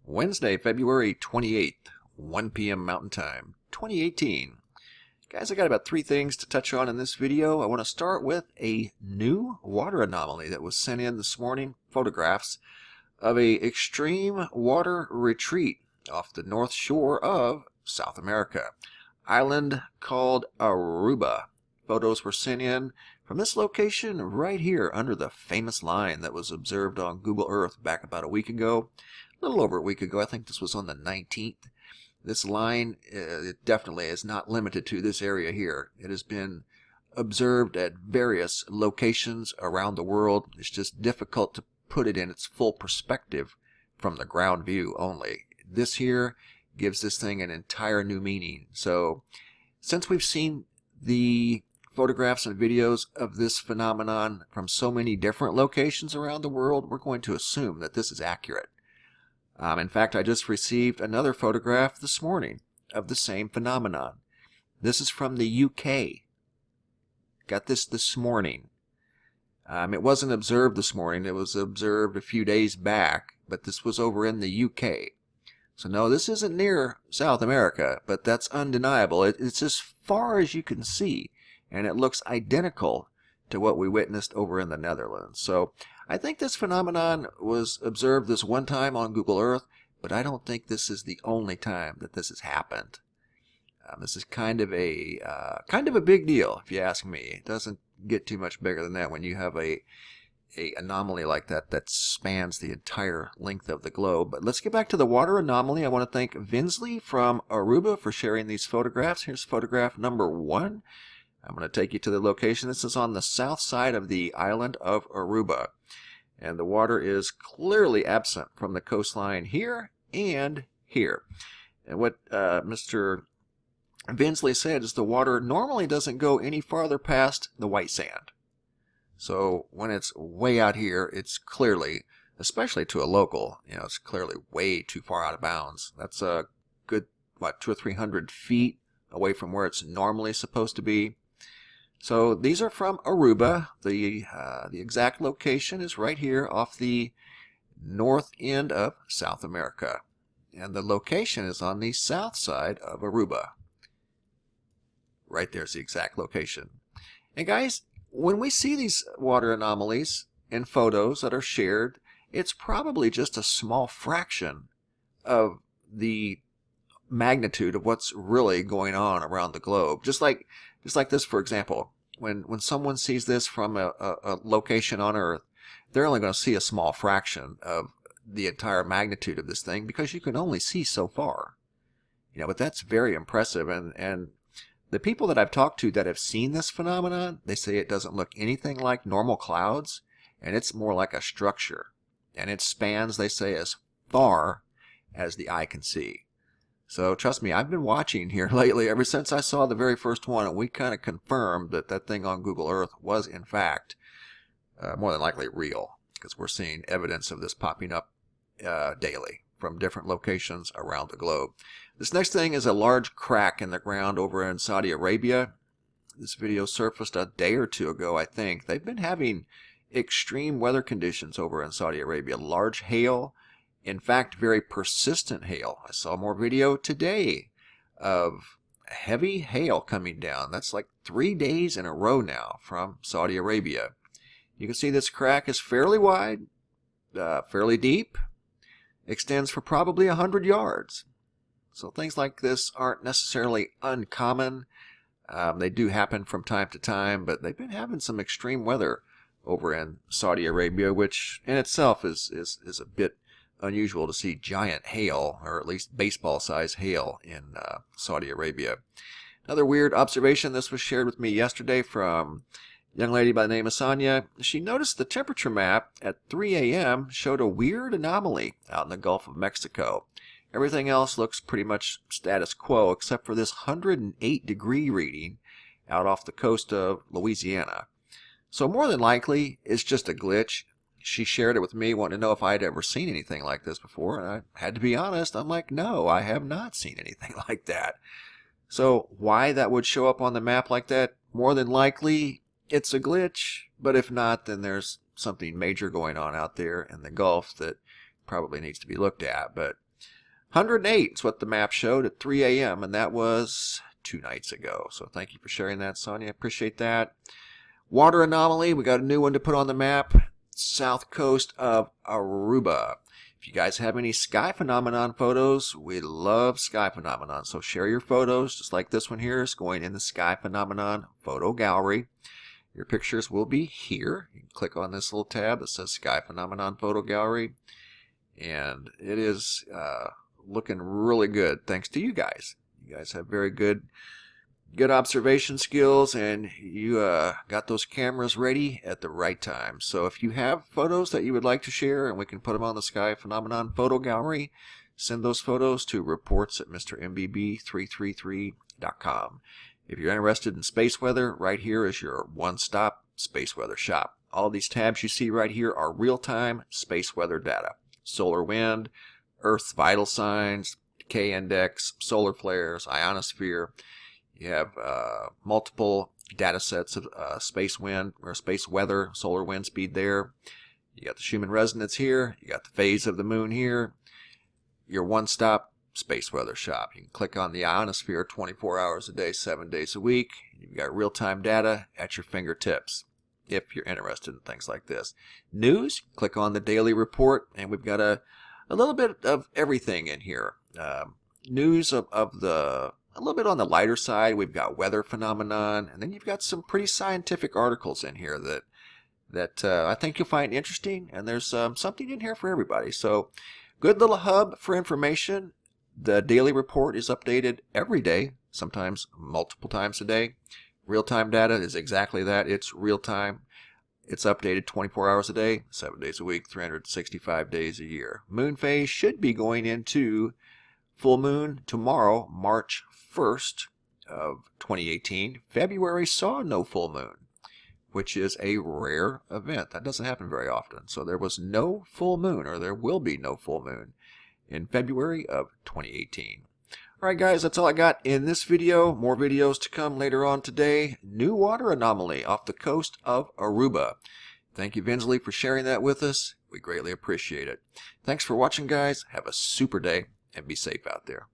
Wednesday, February 28th, 1 p.m. Mountain Time, 2018. Guys, I got about 3 things to touch on in this video. I want to start with a new water anomaly that was sent in this morning, photographs of a extreme water retreat off the north shore of South America, island called Aruba. Photos were sent in from this location right here under the famous line that was observed on Google Earth back about a week ago. A little over a week ago. I think this was on the 19th. This line it definitely is not limited to this area here. It has been observed at various locations around the world. It's just difficult to put it in its full perspective from the ground view only. This here gives this thing an entire new meaning. So since we've seen the photographs and videos of this phenomenon from so many different locations around the world, we're going to assume that this is accurate. In fact, I just received another photograph this morning of the same phenomenon. This is from the UK. Got this morning. It wasn't observed this morning. It was observed a few days back, but this was over in the UK. So no, this isn't near South America, but that's undeniable. It's as far as you can see, and it looks identical to what we witnessed over in the Netherlands. So I think this phenomenon was observed this one time on Google Earth, but I don't think this is the only time that this has happened. This is kind of a big deal, if you ask me. It doesn't get too much bigger than that when you have a anomaly like that that spans the entire length of the globe. But let's get back to the water anomaly. I want to thank Vinsley from Aruba for sharing these photographs. Here's photograph number 1. I'm going to take you to the location. This is on the south side of the island of Aruba. And the water is clearly absent from the coastline here and here. And what Mr. Vinsley said is the water normally doesn't go any farther past the white sand. So when it's way out here, it's clearly, especially to a local, it's clearly way too far out of bounds. That's a good, 200 or 300 feet away from where it's normally supposed to be. So these are from Aruba. The exact location is right here off the north end of South America. And the location is on the south side of Aruba. Right there's the exact location. And guys, when we see these water anomalies in photos that are shared, it's probably just a small fraction of the magnitude of what's really going on around the globe. Just like this, for example, when someone sees this from a location on Earth, they're only going to see a small fraction of the entire magnitude of this thing because you can only see so far. But that's very impressive. And the people that I've talked to that have seen this phenomenon, they say it doesn't look anything like normal clouds, and it's more like a structure. And it spans, they say, as far as the eye can see. So trust me, I've been watching here lately ever since I saw the very first one, and we kind of confirmed that that thing on Google Earth was in fact more than likely real, because we're seeing evidence of this popping up daily from different locations around the globe. This next thing is a large crack in the ground over in Saudi Arabia. This video surfaced a day or two ago, I think. They've been having extreme weather conditions over in Saudi Arabia. Large hail. In fact, very persistent hail. I saw more video today of heavy hail coming down. That's like 3 days in a row now from Saudi Arabia. You can see this crack is fairly wide, fairly deep, extends for probably 100 yards. So things like this aren't necessarily uncommon. They do happen from time to time, but they've been having some extreme weather over in Saudi Arabia, which in itself is a bit unusual to see giant hail, or at least baseball-sized hail in Saudi Arabia. Another weird observation, this was shared with me yesterday from a young lady by the name of Sonia. She noticed the temperature map at 3 a.m. showed a weird anomaly out in the Gulf of Mexico. Everything else looks pretty much status quo except for this 108-degree reading out off the coast of Louisiana. So more than likely, it's just a glitch. She shared it with me, wanting to know if I had ever seen anything like this before, and I had to be honest. I'm like, no, I have not seen anything like that. So why that would show up on the map like that? More than likely, it's a glitch, but if not, then there's something major going on out there in the Gulf that probably needs to be looked at. But 108 is what the map showed at 3 a.m. and that was 2 nights ago. So thank you for sharing that, Sonia. Appreciate that. Water anomaly, we got a new one to put on the map. South coast of Aruba. If you guys have any sky phenomenon photos, we love sky phenomenon. So share your photos, just like this one here is going in the sky phenomenon photo gallery. Your pictures will be here. You can click on this little tab that says Sky Phenomenon Photo Gallery. And it is looking really good thanks to you guys. You guys have very good observation skills, and you got those cameras ready at the right time. So if you have photos that you would like to share and we can put them on the Sky Phenomenon Photo Gallery, send those photos to reports@mrmbb333.com. If you're interested in space weather, right here is your one-stop space weather shop. All these tabs you see right here are real-time space weather data. Solar wind, Earth's vital signs, decay index, solar flares, ionosphere. You have multiple data sets of space wind or space weather, solar wind speed there. You got the Schumann resonance here. You got the phase of the moon here. Your one-stop space weather shop. You can click on the ionosphere 24 hours a day, 7 days a week. You've got real-time data at your fingertips if you're interested in things like this. News, click on the daily report, and we've got a little bit of everything in here. News a little bit on the lighter side. We've got weather phenomenon, and then you've got some pretty scientific articles in here that I think you'll find interesting, and there's something in here for everybody. So good little hub for information. The daily report is updated every day, sometimes multiple times a day. Real-time data is exactly that. It's real-time. It's updated 24 hours a day, 7 days a week, 365 days a year. Moon phase should be going into full moon tomorrow, March 1st of 2018. February saw no full moon, which is a rare event. That doesn't happen very often. So there was no full moon, or there will be no full moon in February of 2018. Alright guys, that's all I got in this video. More videos to come later on today. New water anomaly off the coast of Aruba. Thank you, Vinsley, for sharing that with us. We greatly appreciate it. Thanks for watching, guys. Have a super day, and be safe out there.